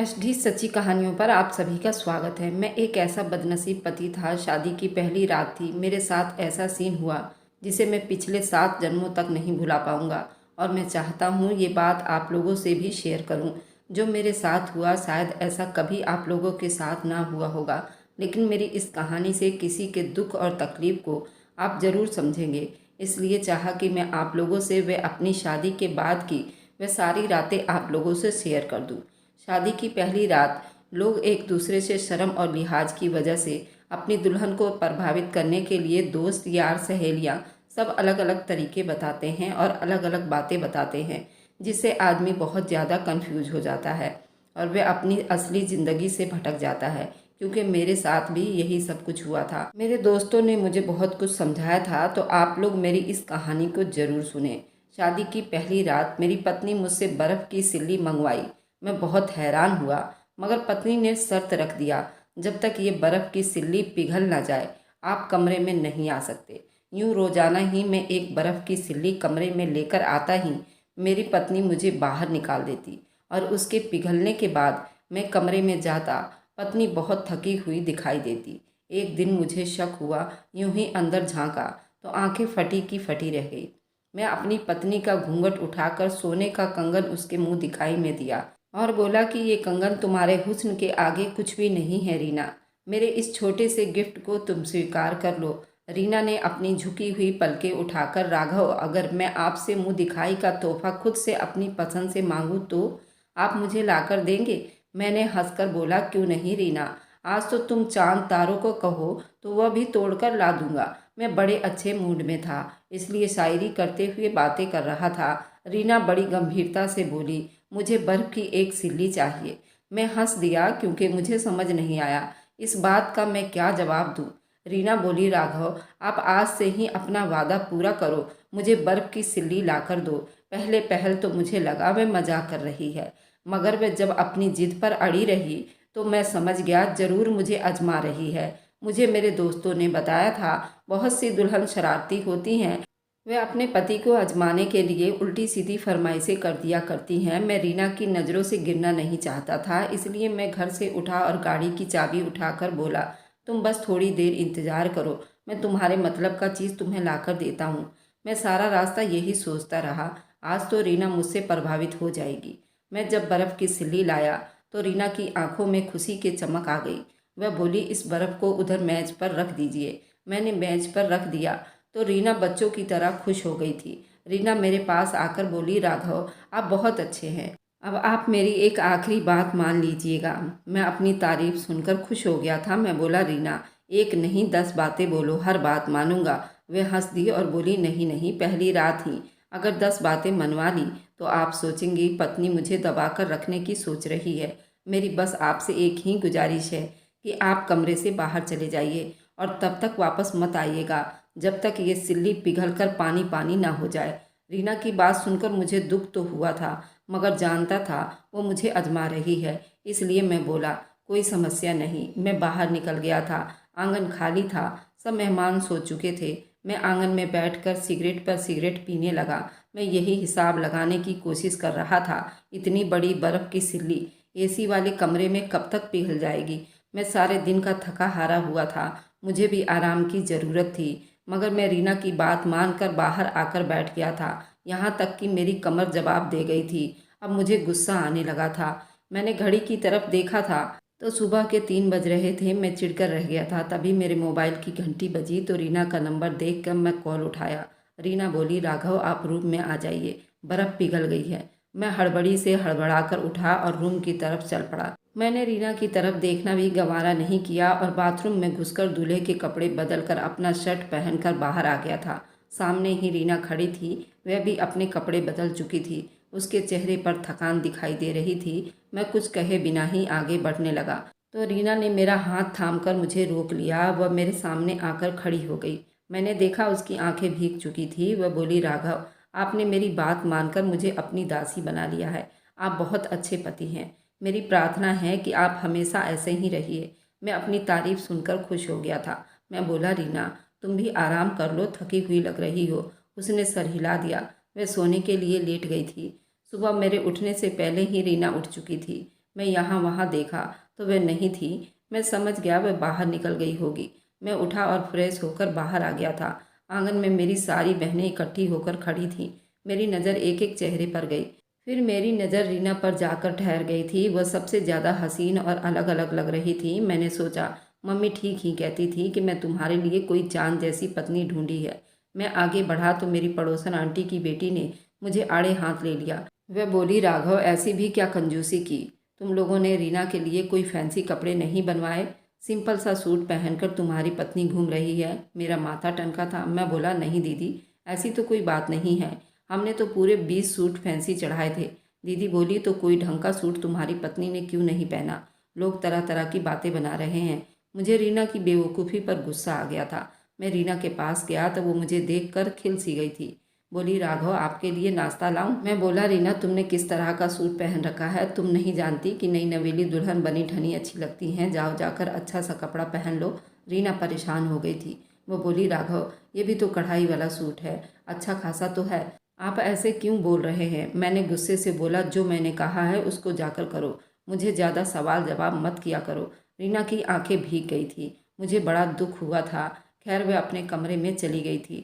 SD सच्ची कहानियों पर आप सभी का स्वागत है। मैं एक ऐसा बदनसीब पति था। शादी की पहली रात थी। मेरे साथ ऐसा सीन हुआ जिसे मैं पिछले 7 जन्मों तक नहीं भुला पाऊंगा और मैं चाहता हूँ ये बात आप लोगों से भी शेयर करूँ। जो मेरे साथ हुआ शायद ऐसा कभी आप लोगों के साथ ना हुआ होगा, लेकिन मेरी इस कहानी से किसी के दुख और तकलीफ को आप ज़रूर समझेंगे। इसलिए चाहा कि मैं आप लोगों से वे अपनी शादी के बाद की वे सारी रातें आप लोगों से शेयर कर दूँ। शादी की पहली रात लोग एक दूसरे से शर्म और लिहाज की वजह से अपनी दुल्हन को प्रभावित करने के लिए दोस्त यार सहेलियां सब अलग अलग तरीके बताते हैं और अलग अलग बातें बताते हैं, जिससे आदमी बहुत ज़्यादा कंफ्यूज हो जाता है और वह अपनी असली ज़िंदगी से भटक जाता है। क्योंकि मेरे साथ भी यही सब कुछ हुआ था। मेरे दोस्तों ने मुझे बहुत कुछ समझाया था, तो आप लोग मेरी इस कहानी को ज़रूर सुने। शादी की पहली रात मेरी पत्नी मुझसे बर्फ़ की सिल्ली मंगवाई। मैं बहुत हैरान हुआ, मगर पत्नी ने शर्त रख दिया, जब तक ये बर्फ़ की सिल्ली पिघल ना जाए आप कमरे में नहीं आ सकते। यूँ रोज़ाना ही मैं एक बर्फ़ की सिल्ली कमरे में लेकर आता ही मेरी पत्नी मुझे बाहर निकाल देती और उसके पिघलने के बाद मैं कमरे में जाता। पत्नी बहुत थकी हुई दिखाई देती। एक दिन मुझे शक हुआ, यूं ही अंदर झांका तो आंखें फटी की फटी रह गई। मैं अपनी पत्नी का घूंघट उठाकर सोने का कंगन उसके मुंह दिखाई में दिया और बोला कि ये कंगन तुम्हारे हुस्न के आगे कुछ भी नहीं है रीना। मेरे इस छोटे से गिफ्ट को तुम स्वीकार कर लो। रीना ने अपनी झुकी हुई पलकें उठाकर, राघव, अगर मैं आपसे मुंह दिखाई का तोहफा खुद से अपनी पसंद से मांगूं तो आप मुझे लाकर देंगे? मैंने हंसकर बोला, क्यों नहीं रीना, आज तो तुम चांद तारों को कहो तो वह भी तोड़कर ला दूंगा। मैं बड़े अच्छे मूड में था, इसलिए शायरी करते हुए बातें कर रहा था। रीना बड़ी गंभीरता से बोली, मुझे बर्फ की एक सिल्ली चाहिए। मैं हंस दिया क्योंकि मुझे समझ नहीं आया इस बात का मैं क्या जवाब दूं। रीना बोली, राघव, आप आज से ही अपना वादा पूरा करो, मुझे बर्फ की सिल्ली लाकर दो। पहले पहल तो मुझे लगा वह मजाक कर रही है, मगर वह जब अपनी जिद पर अड़ी रही तो मैं समझ गया जरूर मुझे आजमा रही है। मुझे मेरे दोस्तों ने बताया था बहुत सी दुल्हन शरारती होती हैं, वे अपने पति को आजमाने के लिए उल्टी सीधी फरमाइशें कर दिया करती हैं। मैं रीना की नज़रों से गिरना नहीं चाहता था, इसलिए मैं घर से उठा और गाड़ी की चाबी उठाकर बोला, तुम बस थोड़ी देर इंतज़ार करो, मैं तुम्हारे मतलब का चीज़ तुम्हें लाकर देता हूँ। मैं सारा रास्ता यही सोचता रहा, आज तो रीना मुझसे प्रभावित हो जाएगी। मैं जब बर्फ़ की सिल्ली लाया तो रीना की आंखों में खुशी की चमक आ गई। वह बोली, इस बर्फ़ को उधर मेज पर रख दीजिए। मैंने मेज पर रख दिया तो रीना बच्चों की तरह खुश हो गई थी। रीना मेरे पास आकर बोली, राघव, आप बहुत अच्छे हैं, अब आप मेरी एक आखिरी बात मान लीजिएगा। मैं अपनी तारीफ सुनकर खुश हो गया था। मैं बोला, रीना, एक नहीं 10 बातें बोलो, हर बात मानूंगा। वह हंस दी और बोली, नहीं नहीं, पहली रात ही अगर 10 बातें मनवा ली तो आप सोचेंगी पत्नी मुझे दबाकर रखने की सोच रही है। मेरी बस आपसे एक ही गुजारिश है कि आप कमरे से बाहर चले जाइए और तब तक वापस मत आइएगा जब तक ये सिल्ली पिघलकर पानी पानी ना हो जाए। रीना की बात सुनकर मुझे दुख तो हुआ था, मगर जानता था वो मुझे आजमा रही है, इसलिए मैं बोला, कोई समस्या नहीं। मैं बाहर निकल गया था। आंगन खाली था, सब मेहमान सो चुके थे। मैं आंगन में बैठकर सिगरेट पर सिगरेट पीने लगा। मैं यही हिसाब लगाने की कोशिश कर रहा था, इतनी बड़ी बर्फ़ की सिल्ली एसी वाले कमरे में कब तक पिघल जाएगी। मैं सारे दिन का थका हारा हुआ था, मुझे भी आराम की ज़रूरत थी, मगर मैं रीना की बात मानकर बाहर आकर बैठ गया था। यहाँ तक कि मेरी कमर जवाब दे गई थी। अब मुझे गुस्सा आने लगा था। मैंने घड़ी की तरफ देखा था तो सुबह के 3 बज रहे थे। मैं चिढ़कर रह गया था। तभी मेरे मोबाइल की घंटी बजी तो रीना का नंबर देखकर मैं कॉल उठाया। रीना बोली, राघव, आप रूम में आ जाइए, बर्फ़ पिघल गई है। मैं हड़बड़ी से हड़बड़ाकर उठा और रूम की तरफ चल पड़ा। मैंने रीना की तरफ देखना भी गंवारा नहीं किया और बाथरूम में घुसकर दूल्हे के कपड़े बदलकर अपना शर्ट पहनकर बाहर आ गया था। सामने ही रीना खड़ी थी, वह भी अपने कपड़े बदल चुकी थी। उसके चेहरे पर थकान दिखाई दे रही थी। मैं कुछ कहे बिना ही आगे बढ़ने लगा तो रीना ने मेरा हाथ थामकर मुझे रोक लिया। वह मेरे सामने आकर खड़ी हो गई। मैंने देखा उसकी आंखें भीग चुकी थी। वह बोली, राघव, आपने मेरी बात मानकर मुझे अपनी दासी बना लिया है। आप बहुत अच्छे पति हैं। मेरी प्रार्थना है कि आप हमेशा ऐसे ही रहिए। मैं अपनी तारीफ सुनकर खुश हो गया था। मैं बोला, रीना, तुम भी आराम कर लो, थकी हुई लग रही हो। उसने सर हिला दिया। वह सोने के लिए लेट गई थी। सुबह मेरे उठने से पहले ही रीना उठ चुकी थी। मैं यहाँ वहाँ देखा तो वह नहीं थी। मैं समझ गया वह बाहर निकल गई होगी। मैं उठा और फ्रेश होकर बाहर आ गया था। आंगन में मेरी सारी बहनें इकट्ठी होकर खड़ी थीं। मेरी नज़र एक एक चेहरे पर गई। फिर मेरी नज़र रीना पर जाकर ठहर गई थी। वह सबसे ज़्यादा हसीन और अलग अलग लग रही थी। मैंने सोचा, मम्मी ठीक ही कहती थी कि मैं तुम्हारे लिए कोई चांद जैसी पत्नी ढूंढी है। मैं आगे बढ़ा तो मेरी पड़ोसन आंटी की बेटी ने मुझे आड़े हाथ ले लिया। वह बोली, राघव ऐसी भी क्या कंजूसी की? तुम लोगों ने रीना के लिए कोई फैंसी कपड़े नहीं बनवाए? सिंपल सा सूट पहनकर तुम्हारी पत्नी घूम रही है। मेरा माथा टनका था। मैं बोला, नहीं दीदी, ऐसी तो कोई बात नहीं है। हमने तो पूरे 20 सूट फैंसी चढ़ाए थे। दीदी बोली, तो कोई ढंग का सूट तुम्हारी पत्नी ने क्यों नहीं पहना? लोग तरह तरह की बातें बना रहे हैं। मुझे रीना की बेवकूफ़ी पर गुस्सा आ गया था। मैं रीना के पास गया तो वो मुझे देखकर खिल सी गई थी। बोली, राघव आपके लिए नाश्ता लाऊं? मैं बोला, रीना तुमने किस तरह का सूट पहन रखा है? तुम नहीं जानती कि नई नवेली दुल्हन बनी ठनी अच्छी लगती हैं? जाओ जाकर अच्छा सा कपड़ा पहन लो। रीना परेशान हो गई थी। वो बोली, राघव ये भी तो कढ़ाई वाला सूट है, अच्छा खासा तो है। आप ऐसे क्यों बोल रहे हैं? मैंने गुस्से से बोला, जो मैंने कहा है उसको जाकर करो, मुझे ज़्यादा सवाल जवाब मत किया करो। रीना की आंखें भीग गई थी। मुझे बड़ा दुख हुआ था। खैर वह अपने कमरे में चली गई थी।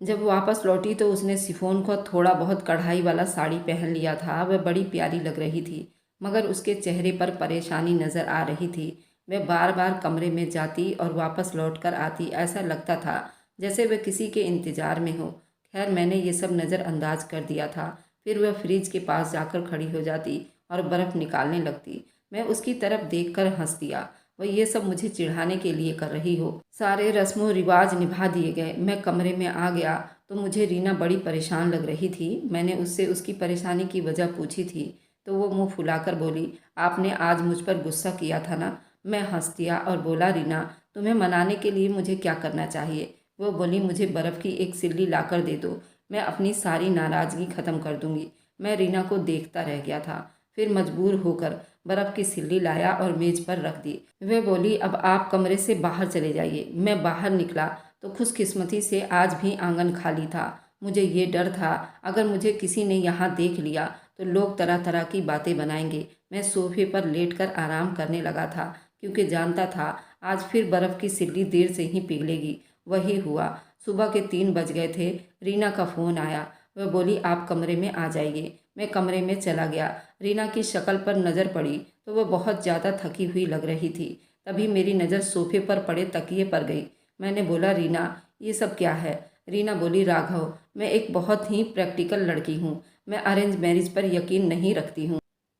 जब वापस लौटी तो उसने शिफॉन को थोड़ा बहुत कढ़ाई वाला साड़ी पहन लिया था। वह बड़ी प्यारी लग रही थी, मगर उसके चेहरे पर परेशानी नज़र आ रही थी। वह बार बार कमरे में जाती और वापस लौट कर आती। ऐसा लगता था जैसे वह किसी के इंतजार में हो। खैर मैंने ये सब नज़रअंदाज कर दिया था। फिर वह फ्रिज के पास जाकर खड़ी हो जाती और बर्फ़ निकालने लगती। मैं उसकी तरफ देखकर हंस दिया। वह ये सब मुझे चिढ़ाने के लिए कर रही हो। सारे रस्मों रिवाज निभा दिए गए। मैं कमरे में आ गया तो मुझे रीना बड़ी परेशान लग रही थी। मैंने उससे उसकी परेशानी की वजह पूछी थी तो वो मुंह फुलाकर बोली, आपने आज मुझ पर गुस्सा किया था ना? मैं हंस दिया और बोला, रीना तुम्हें मनाने के लिए मुझे क्या करना चाहिए? वो बोली, मुझे बर्फ़ की एक सिल्ली लाकर दे दो, मैं अपनी सारी नाराज़गी ख़त्म कर दूंगी। मैं रीना को देखता रह गया था। फिर मजबूर होकर बर्फ़ की सिल्ली लाया और मेज पर रख दी। वह बोली, अब आप कमरे से बाहर चले जाइए। मैं बाहर निकला तो खुशकिस्मती से आज भी आंगन खाली था। मुझे ये डर था अगर मुझे किसी ने यहाँ देख लिया तो लोग तरह तरह की बातें बनाएंगे। मैं सोफे पर लेटकर आराम करने लगा था क्योंकि जानता था आज फिर बर्फ़ की सिल्ली देर से ही पिघलेगी। वही हुआ। सुबह के 3 बज गए थे। रीना का फ़ोन आया। वह बोली, आप कमरे में आ जाइए। मैं कमरे में चला गया। रीना की शक्ल पर नज़र पड़ी तो वह बहुत ज़्यादा थकी हुई लग रही थी। तभी मेरी नज़र सोफे पर पड़े तकिए पर गई। मैंने बोला, रीना ये सब क्या है? रीना बोली, राघव मैं एक बहुत ही प्रैक्टिकल लड़की हूँ। मैं अरेंज मैरिज पर यकीन नहीं रखती हूँ,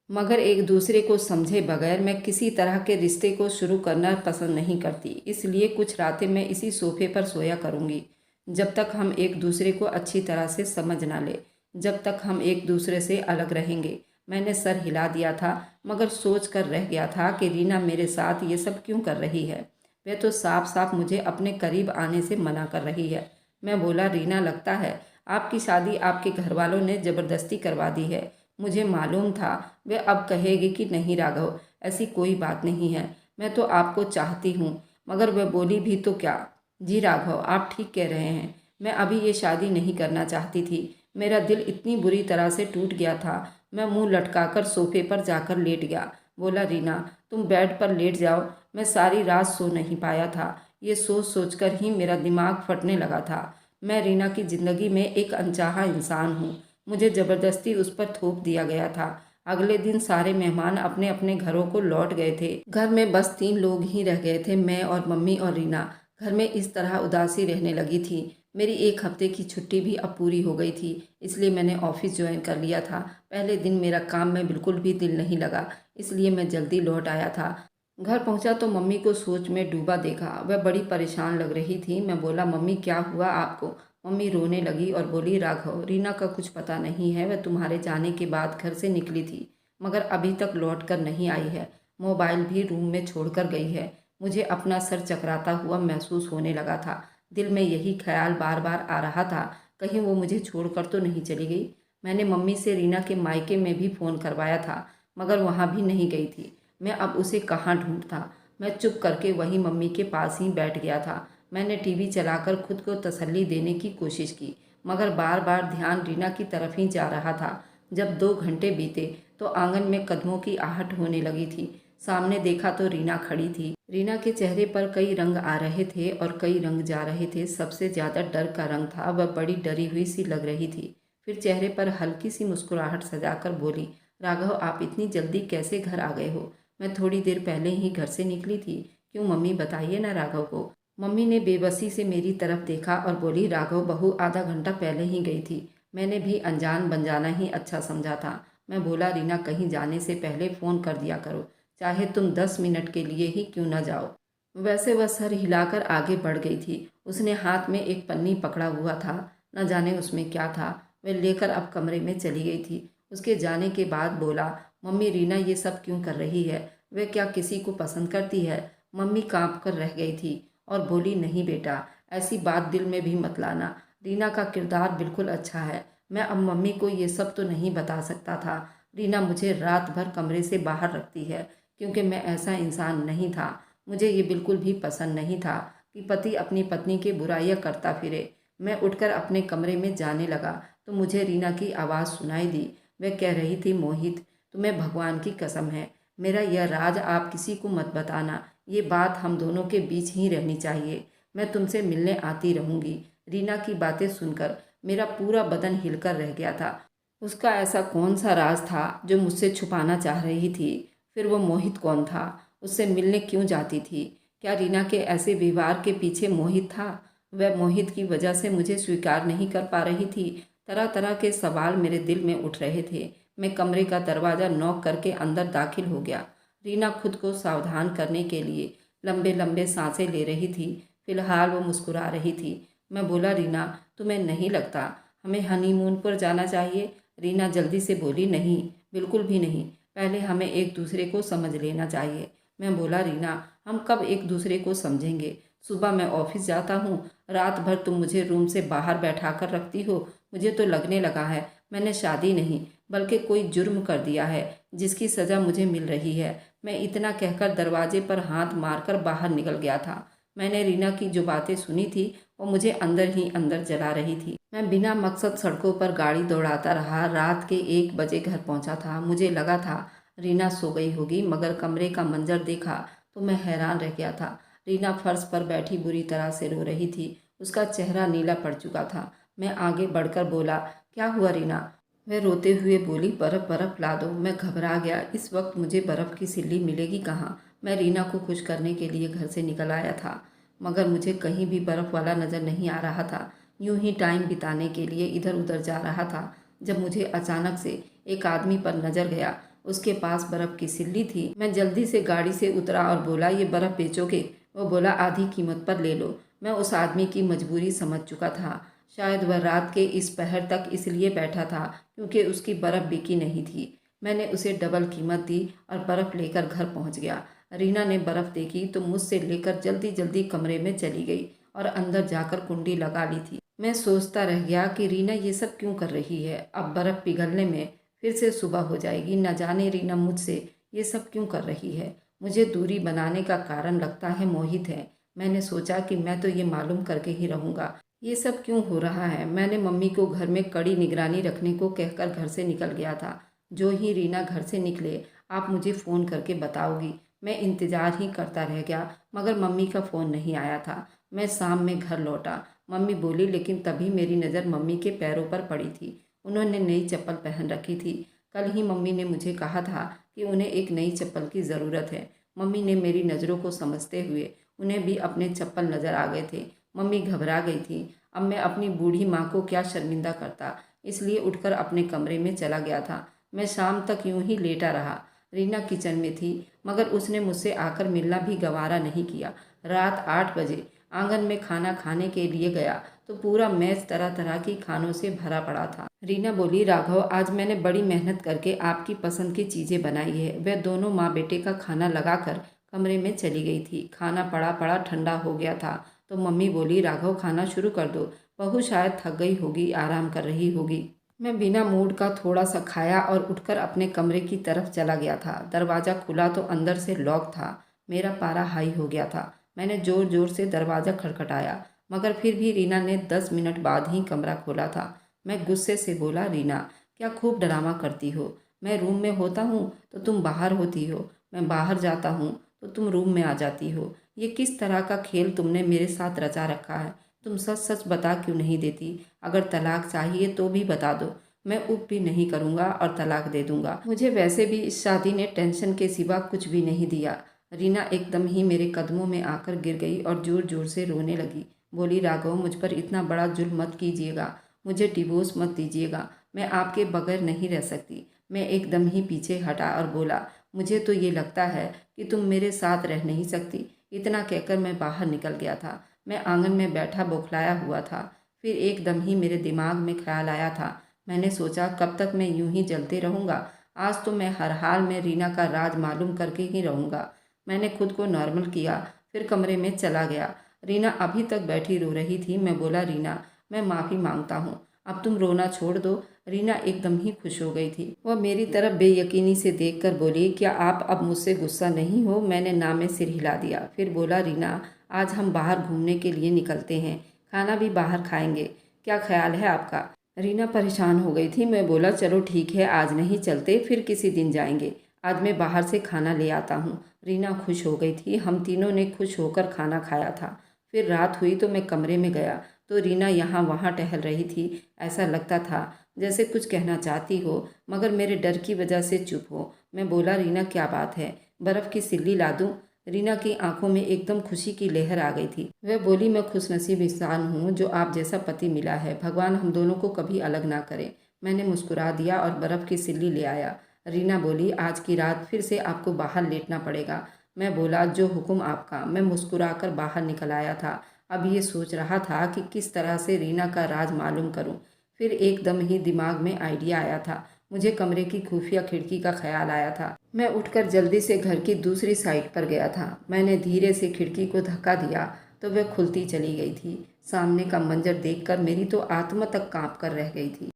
मगर एक दूसरे को समझे बगैर मैं किसी तरह के रिश्ते को शुरू करना पसंद नहीं करती। इसलिए कुछ रातें मैं इसी सोफे पर सोया करूँगी जब तक हम एक दूसरे को अच्छी तरह से समझ ना ले, जब तक हम एक दूसरे से अलग रहेंगे। मैंने सर हिला दिया था मगर सोच कर रह गया था कि रीना मेरे साथ ये सब क्यों कर रही है। वह तो साफ साफ मुझे अपने करीब आने से मना कर रही है। मैं बोला, रीना लगता है आपकी शादी आपके घर वालों ने ज़बरदस्ती करवा दी है। मुझे मालूम था वह अब कहेगी कि नहीं राघव ऐसी कोई बात नहीं है, मैं तो आपको चाहती हूँ। मगर वह बोली भी तो क्या। जी राघव आप ठीक कह रहे हैं, मैं अभी ये शादी नहीं करना चाहती थी। मेरा दिल इतनी बुरी तरह से टूट गया था। मैं मुंह लटकाकर सोफे पर जाकर लेट गया। बोला, रीना तुम बेड पर लेट जाओ। मैं सारी रात सो नहीं पाया था। ये सोच सोचकर ही मेरा दिमाग फटने लगा था। मैं रीना की ज़िंदगी में एक अनचाहा इंसान हूँ। मुझे ज़बरदस्ती उस पर थोप दिया गया था। अगले दिन सारे मेहमान अपने अपने घरों को लौट गए थे। घर में बस 3 लोग ही रह गए थे, मैं और मम्मी और रीना। घर में इस तरह उदासी रहने लगी थी। मेरी 1 हफ्ते की छुट्टी भी अब पूरी हो गई थी, इसलिए मैंने ऑफिस ज्वाइन कर लिया था। पहले दिन मेरा काम में बिल्कुल भी दिल नहीं लगा, इसलिए मैं जल्दी लौट आया था। घर पहुंचा तो मम्मी को सोच में डूबा देखा। वह बड़ी परेशान लग रही थी। मैं बोला, मम्मी क्या हुआ आपको? मम्मी रोने लगी और बोली, राघव रीना का कुछ पता नहीं है। वह तुम्हारे जाने के बाद घर से निकली थी मगर अभी तक लौट कर नहीं आई है। मोबाइल भी रूम में छोड़कर गई है। मुझे अपना सर चकराता हुआ महसूस होने लगा था। दिल में यही ख्याल बार बार आ रहा था, कहीं वो मुझे छोड़कर तो नहीं चली गई। मैंने मम्मी से रीना के मायके में भी फ़ोन करवाया था मगर वहाँ भी नहीं गई थी। मैं अब उसे कहाँ ढूंढता। मैं चुप करके वहीं मम्मी के पास ही बैठ गया था। मैंने टीवी चलाकर खुद को तसल्ली देने की कोशिश की मगर बार बार ध्यान रीना की तरफ ही जा रहा था। जब 2 घंटे बीते तो आंगन में कदमों की आहट होने लगी थी। सामने देखा तो रीना खड़ी थी। रीना के चेहरे पर कई रंग आ रहे थे और कई रंग जा रहे थे। सबसे ज़्यादा डर का रंग था। वह बड़ी डरी हुई सी लग रही थी। फिर चेहरे पर हल्की सी मुस्कुराहट सजाकर बोली, राघव, आप इतनी जल्दी कैसे घर आ गए हो? मैं थोड़ी देर पहले ही घर से निकली थी। क्यों मम्मी, बताइए ना राघव को। मम्मी ने बेबसी से मेरी तरफ देखा और बोली, राघव, बहू आधा घंटा पहले ही गई थी। मैंने भी अनजान बन ही अच्छा समझा था। मैं बोला, रीना, कहीं जाने से पहले फ़ोन कर दिया करो, चाहे तुम 10 मिनट के लिए ही क्यों ना जाओ। वैसे वह सर हिलाकर आगे बढ़ गई थी। उसने हाथ में एक पन्नी पकड़ा हुआ था। न जाने उसमें क्या था। वह लेकर अब कमरे में चली गई थी। उसके जाने के बाद बोला, मम्मी, रीना ये सब क्यों कर रही है? वह क्या किसी को पसंद करती है? मम्मी कांप कर रह गई थी और बोली, नहीं बेटा, ऐसी बात दिल में भी मत लाना। रीना का किरदार बिल्कुल अच्छा है। मैं अब मम्मी को ये सब तो नहीं बता सकता था। रीना मुझे रात भर कमरे से बाहर रखती है क्योंकि मैं ऐसा इंसान नहीं था। मुझे ये बिल्कुल भी पसंद नहीं था कि पति अपनी पत्नी की बुराइयां करता फिरे। मैं उठकर अपने कमरे में जाने लगा तो मुझे रीना की आवाज़ सुनाई दी। वह कह रही थी, मोहित, तुम्हें भगवान की कसम है, मेरा यह राज आप किसी को मत बताना। ये बात हम दोनों के बीच ही रहनी चाहिए। मैं तुमसे मिलने आती रहूँगी। रीना की बातें सुनकर मेरा पूरा बदन हिलकर रह गया था। उसका ऐसा कौन सा राज था जो मुझसे छुपाना चाह रही थी? फिर वो मोहित कौन था? उससे मिलने क्यों जाती थी? क्या रीना के ऐसे व्यवहार के पीछे मोहित था? वह मोहित की वजह से मुझे स्वीकार नहीं कर पा रही थी। तरह तरह के सवाल मेरे दिल में उठ रहे थे। मैं कमरे का दरवाज़ा नॉक करके अंदर दाखिल हो गया। रीना खुद को सावधान करने के लिए लंबे लंबे सांसें ले रही थी। फिलहाल वो मुस्कुरा रही थी। मैं बोला, रीना, तुम्हें नहीं लगता हमें हनीमून पर जाना चाहिए? रीना जल्दी से बोली, नहीं, बिल्कुल भी नहीं। पहले हमें एक दूसरे को समझ लेना चाहिए। मैं बोला, रीना, हम कब एक दूसरे को समझेंगे? सुबह मैं ऑफिस जाता हूँ, रात भर तुम मुझे रूम से बाहर बैठा कर रखती हो। मुझे तो लगने लगा है मैंने शादी नहीं बल्कि कोई जुर्म कर दिया है जिसकी सज़ा मुझे मिल रही है। मैं इतना कहकर दरवाजे पर हाथ मारकर बाहर निकल गया था। मैंने रीना की जो बातें सुनी थी वो मुझे अंदर ही अंदर जला रही थी। मैं बिना मकसद सड़कों पर गाड़ी दौड़ाता रहा। रात के 1 बजे घर पहुंचा था। मुझे लगा था रीना सो गई होगी, मगर कमरे का मंजर देखा तो मैं हैरान रह गया था। रीना फर्श पर बैठी बुरी तरह से रो रही थी। उसका चेहरा नीला पड़ चुका था। मैं आगे बढ़कर बोला, क्या हुआ रीना? वह रोते हुए बोली, बर्फ़ बर्फ़ ला दो। मैं घबरा गया। इस वक्त मुझे बर्फ़ की सिल्ली मिलेगी कहाँ? मैं रीना को खुश करने के लिए घर से निकल आया था, मगर मुझे कहीं भी बर्फ़ वाला नज़र नहीं आ रहा था। यूं ही टाइम बिताने के लिए इधर उधर जा रहा था जब मुझे अचानक से एक आदमी पर नज़र गया। उसके पास बर्फ़ की सिल्ली थी। मैं जल्दी से गाड़ी से उतरा और बोला, ये बर्फ़ बेचोगे? वो बोला, आधी कीमत पर ले लो। मैं उस आदमी की मजबूरी समझ चुका था। शायद वह रात के इस पहर तक इसलिए बैठा था क्योंकि उसकी बर्फ़ बिकी नहीं थी। मैंने उसे डबल कीमत दी और बर्फ़ लेकर घर पहुंच गया। रीना ने बर्फ़ देखी तो मुझसे लेकर जल्दी जल्दी कमरे में चली गई और अंदर जाकर कुंडी लगा ली थी। मैं सोचता रह गया कि रीना ये सब क्यों कर रही है। अब बर्फ़ पिघलने में फिर से सुबह हो जाएगी। न जाने रीना मुझसे ये सब क्यों कर रही है। मुझे दूरी बनाने का कारण लगता है मोहित है। मैंने सोचा कि मैं तो ये मालूम करके ही रहूँगा ये सब क्यों हो रहा है। मैंने मम्मी को घर में कड़ी निगरानी रखने को कहकर घर से निकल गया था। जो ही रीना घर से निकले, आप मुझे फ़ोन करके बताओगी। मैं इंतज़ार ही करता रह गया, मगर मम्मी का फ़ोन नहीं आया था। मैं शाम में घर लौटा। मम्मी बोली, लेकिन तभी मेरी नज़र मम्मी के पैरों पर पड़ी थी। उन्होंने नई चप्पल पहन रखी थी। कल ही मम्मी ने मुझे कहा था कि उन्हें एक नई चप्पल की ज़रूरत है। मम्मी ने मेरी नज़रों को समझते हुए उन्हें भी अपने चप्पल नज़र आ गए थे। मम्मी घबरा गई थी। अब मैं अपनी बूढ़ी माँ को क्या शर्मिंदा करता, इसलिए उठकर अपने कमरे में चला गया था। मैं शाम तक यूं ही लेटा रहा। रीना किचन में थी, मगर उसने मुझसे आकर मिलना भी गवारा नहीं किया। रात 8 बजे आंगन में खाना खाने के लिए गया तो पूरा मेज तरह तरह की खानों से भरा पड़ा था। रीना बोली, राघव, आज मैंने बड़ी मेहनत करके आपकी पसंद की चीज़ें बनाई है। वह दोनों माँ बेटे का खाना लगाकर कमरे में चली गई थी। खाना पड़ा पड़ा ठंडा हो गया था तो मम्मी बोली, राघव, खाना शुरू कर दो। बहू शायद थक गई होगी, आराम कर रही होगी। मैं बिना मूड का थोड़ा सा खाया और उठकर अपने कमरे की तरफ चला गया था। दरवाज़ा खुला तो अंदर से लॉक था। मेरा पारा हाई हो गया था। मैंने ज़ोर ज़ोर से दरवाज़ा खटखटाया, मगर फिर भी रीना ने 10 मिनट बाद ही कमरा खोला था। मैं गुस्से से बोला, रीना, क्या खूब ड्रामा करती हो? मैं रूम में होता हूँ तो तुम बाहर होती हो, मैं बाहर जाता हूँ तो तुम रूम में आ जाती हो। ये किस तरह का खेल तुमने मेरे साथ रचा रखा है? तुम सच सच बता क्यों नहीं देती? अगर तलाक चाहिए तो भी बता दो, मैं उप भी नहीं करूँगा और तलाक दे दूँगा। मुझे वैसे भी इस शादी ने टेंशन के सिवा कुछ भी नहीं दिया। रीना एकदम ही मेरे कदमों में आकर गिर गई और ज़ोर ज़ोर से रोने लगी। बोली, राघव, मुझ पर इतना बड़ा जुल्म मत कीजिएगा, मुझे डिवोर्स मत दीजिएगा, मैं आपके बगैर नहीं रह सकती। मैं एकदम ही पीछे हटा और बोला, मुझे तो ये लगता है कि तुम मेरे साथ रह नहीं सकती। इतना कहकर मैं बाहर निकल गया था। मैं आंगन में बैठा बौखलाया हुआ था। फिर एकदम ही मेरे दिमाग में ख्याल आया था। मैंने सोचा, कब तक मैं यूं ही जलते रहूँगा? आज तो मैं हर हाल में रीना का राज मालूम करके ही रहूँगा। मैंने खुद को नॉर्मल किया, फिर कमरे में चला गया। रीना अभी तक बैठी रो रही थी। मैं बोला, रीना, मैं माफ़ी मांगता हूँ, अब तुम रोना छोड़ दो। रीना एकदम ही खुश हो गई थी। वह मेरी तरफ बेयकीनी से देखकर बोली, क्या आप अब मुझसे गुस्सा नहीं हो? मैंने ना में सिर हिला दिया। फिर बोला, रीना, आज हम बाहर घूमने के लिए निकलते हैं, खाना भी बाहर खाएंगे, क्या ख्याल है आपका? रीना परेशान हो गई थी। मैं बोला, चलो ठीक है, आज नहीं चलते, फिर किसी दिन जाएंगे, आज मैं बाहर से खाना ले आता हूँ। रीना खुश हो गई थी। हम तीनों ने खुश होकर खाना खाया था। फिर रात हुई तो मैं कमरे में गया तो रीना यहाँ वहाँ टहल रही थी। ऐसा लगता था जैसे कुछ कहना चाहती हो, मगर मेरे डर की वजह से चुप हो। मैं बोला, रीना, क्या बात है, बर्फ़ की सिल्ली ला दूँ? रीना की आंखों में एकदम खुशी की लहर आ गई थी। वह बोली, मैं खुशनसीब इंसान हूँ जो आप जैसा पति मिला है, भगवान हम दोनों को कभी अलग ना करे। मैंने मुस्कुरा दिया और बर्फ़ की सिल्ली ले आया। रीना बोली, आज की रात फिर से आपको बाहर लेटना पड़ेगा। मैं बोला, जो हुक्म आपका। मैं मुस्कुराकर बाहर निकल आया था। अब ये सोच रहा था कि किस तरह से रीना का राज मालूम करूं। फिर एकदम ही दिमाग में आइडिया आया था। मुझे कमरे की खुफिया खिड़की का ख्याल आया था। मैं उठकर जल्दी से घर की दूसरी साइड पर गया था। मैंने धीरे से खिड़की को धक्का दिया तो वह खुलती चली गई थी। सामने का मंजर देखकर मेरी तो आत्मा तक कांप कर रह गई थी।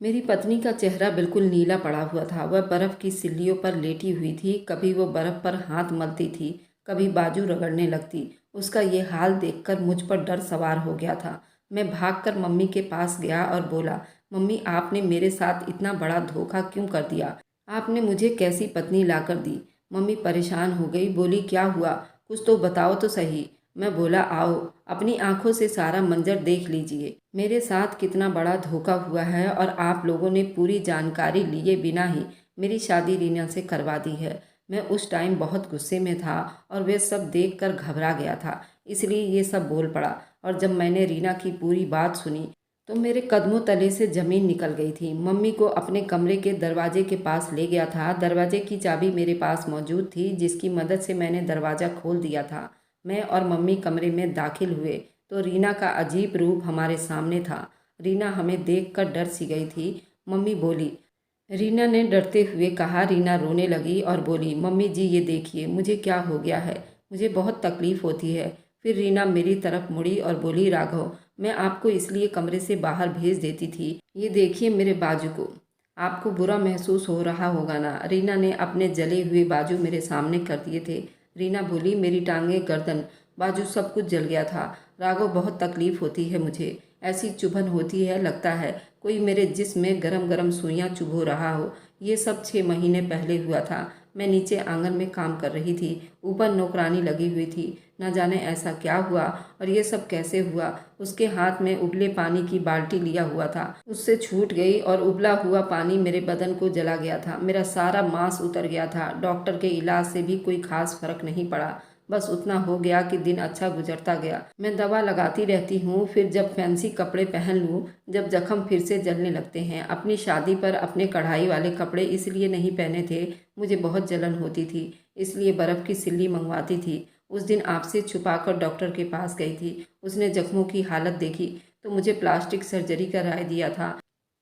मेरी पत्नी का चेहरा बिल्कुल नीला पड़ा हुआ था। वह बर्फ़ की सिल्लियों पर लेटी हुई थी। कभी वो बर्फ़ पर हाथ मलती थी, कभी बाजू रगड़ने लगती। उसका ये हाल देखकर मुझ पर डर सवार हो गया था। मैं भागकर मम्मी के पास गया और बोला, मम्मी, आपने मेरे साथ इतना बड़ा धोखा क्यों कर दिया? आपने मुझे कैसी पत्नी लाकर दी? मम्मी परेशान हो गई। बोली, क्या हुआ, कुछ तो बताओ तो सही। मैं बोला, आओ अपनी आंखों से सारा मंजर देख लीजिए, मेरे साथ कितना बड़ा धोखा हुआ है और आप लोगों ने पूरी जानकारी लिए बिना ही मेरी शादी रीना से करवा दी है। मैं उस टाइम बहुत गुस्से में था और वे सब देखकर घबरा गया था, इसलिए ये सब बोल पड़ा। और जब मैंने रीना की पूरी बात सुनी तो मेरे कदमों तले से ज़मीन निकल गई थी। मम्मी को अपने कमरे के दरवाजे के पास ले गया था। दरवाजे की चाबी मेरे पास मौजूद थी, जिसकी मदद से मैंने दरवाज़ा खोल दिया था। मैं और मम्मी कमरे में दाखिल हुए तो रीना का अजीब रूप हमारे सामने था। रीना हमें देखकर डर सी गई थी। मम्मी बोली, रीना ने डरते हुए कहा। रीना रोने लगी और बोली, मम्मी जी, ये देखिए मुझे क्या हो गया है, मुझे बहुत तकलीफ़ होती है। फिर रीना मेरी तरफ मुड़ी और बोली, राघव, मैं आपको इसलिए कमरे से बाहर भेज देती थी, ये देखिए मेरे बाजू को, आपको बुरा महसूस हो रहा होगा ना? रीना ने अपने जले हुए बाजू मेरे सामने कर दिए थे। रीना बोली, मेरी टांगें, गर्दन, बाजू सब कुछ जल गया था। राघव, बहुत तकलीफ़ होती है मुझे, ऐसी चुभन होती है, लगता है कोई मेरे जिस्म में गरम गरम सुइयाँ चुभो रहा हो। ये सब 6 महीने पहले हुआ था। मैं नीचे आंगन में काम कर रही थी, ऊपर नौकरानी लगी हुई थी। न जाने ऐसा क्या हुआ और ये सब कैसे हुआ। उसके हाथ में उबले पानी की बाल्टी लिया हुआ था, उससे छूट गई और उबला हुआ पानी मेरे बदन को जला गया था। मेरा सारा मांस उतर गया था। डॉक्टर के इलाज से भी कोई खास फर्क नहीं पड़ा। बस उतना हो गया कि दिन अच्छा गुजरता गया। मैं दवा लगाती रहती हूँ, फिर जब फैंसी कपड़े पहन लूँ, जब जख्म फिर से जलने लगते हैं। अपनी शादी पर अपने कढ़ाई वाले कपड़े इसलिए नहीं पहने थे, मुझे बहुत जलन होती थी, इसलिए बर्फ़ की सिल्ली मंगवाती थी। उस दिन आपसे छुपाकर डॉक्टर के पास गई थी। उसने जख्मों की हालत देखी तो मुझे प्लास्टिक सर्जरी का राय दिया था।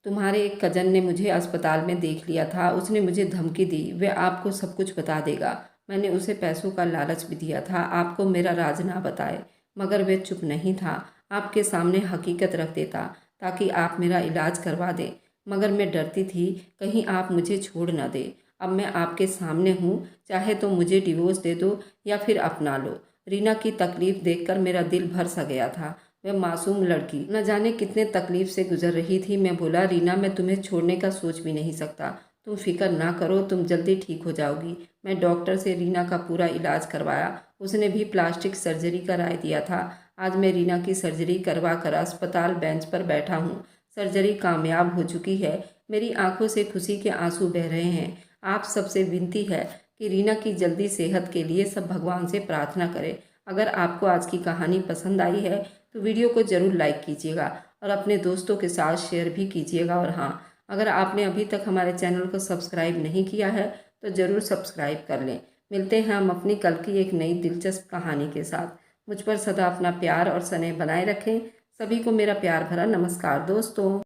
तुम्हारे एक कजन ने मुझे अस्पताल में देख लिया था, उसने मुझे धमकी दी, वह आपको सब कुछ बता देगा। मैंने उसे पैसों का लालच भी दिया था, आपको मेरा राज ना बताए, मगर वह चुप नहीं था। आपके सामने हकीकत रख देता ताकि आप मेरा इलाज करवा दें, मगर मैं डरती थी कहीं आप मुझे छोड़ न दें। अब मैं आपके सामने हूँ, चाहे तो मुझे डिवोर्स दे दो या फिर अपना लो। रीना की तकलीफ़ देखकर मेरा दिल भर सा गया था। वह मासूम लड़की न जाने कितने तकलीफ से गुजर रही थी। मैं बोला, रीना, मैं तुम्हें छोड़ने का सोच भी नहीं सकता, तुम फिक्र ना करो, तुम जल्दी ठीक हो जाओगी। मैं डॉक्टर से रीना का पूरा इलाज करवाया, उसने भी प्लास्टिक सर्जरी का राय दिया था। आज मैं रीना की सर्जरी करवा कर अस्पताल बेंच पर बैठा हूँ। सर्जरी कामयाब हो चुकी है। मेरी आंखों से खुशी के आंसू बह रहे हैं। आप सबसे विनती है कि रीना की जल्दी सेहत के लिए सब भगवान से प्रार्थना करें। अगर आपको आज की कहानी पसंद आई है तो वीडियो को ज़रूर लाइक कीजिएगा और अपने दोस्तों के साथ शेयर भी कीजिएगा। और हाँ, अगर आपने अभी तक हमारे चैनल को सब्सक्राइब नहीं किया है तो ज़रूर सब्सक्राइब कर लें। मिलते हैं हम अपनी कल की एक नई दिलचस्प कहानी के साथ। मुझ पर सदा अपना प्यार और स्नेह बनाए रखें। सभी को मेरा प्यार भरा नमस्कार दोस्तों।